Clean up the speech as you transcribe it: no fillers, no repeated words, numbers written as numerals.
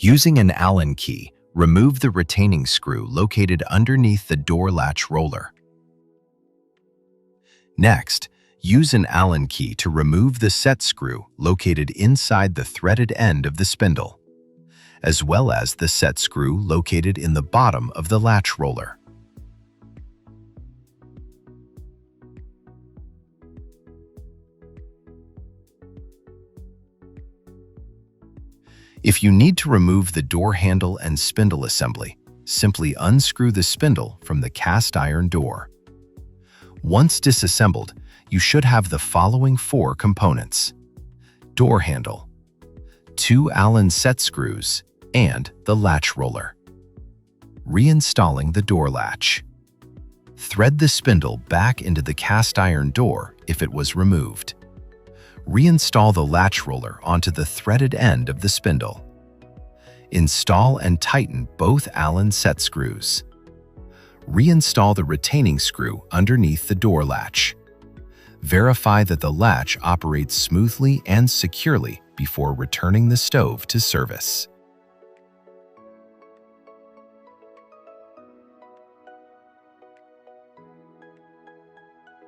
Using an Allen key, remove the retaining screw located underneath the door latch roller. Next, use an Allen key to remove the set screw located inside the threaded end of the spindle, as well as the set screw located in the bottom of the latch roller. If you need to remove the door handle and spindle assembly, simply unscrew the spindle from the cast iron door. Once disassembled, you should have the following 4 components: door handle, 2 Allen set screws, and the latch roller. Reinstalling the door latch. Thread the spindle back into the cast iron door if it was removed. Reinstall the latch roller onto the threaded end of the spindle. Install and tighten both Allen set screws. Reinstall the retaining screw underneath the door latch. Verify that the latch operates smoothly and securely before returning the stove to service.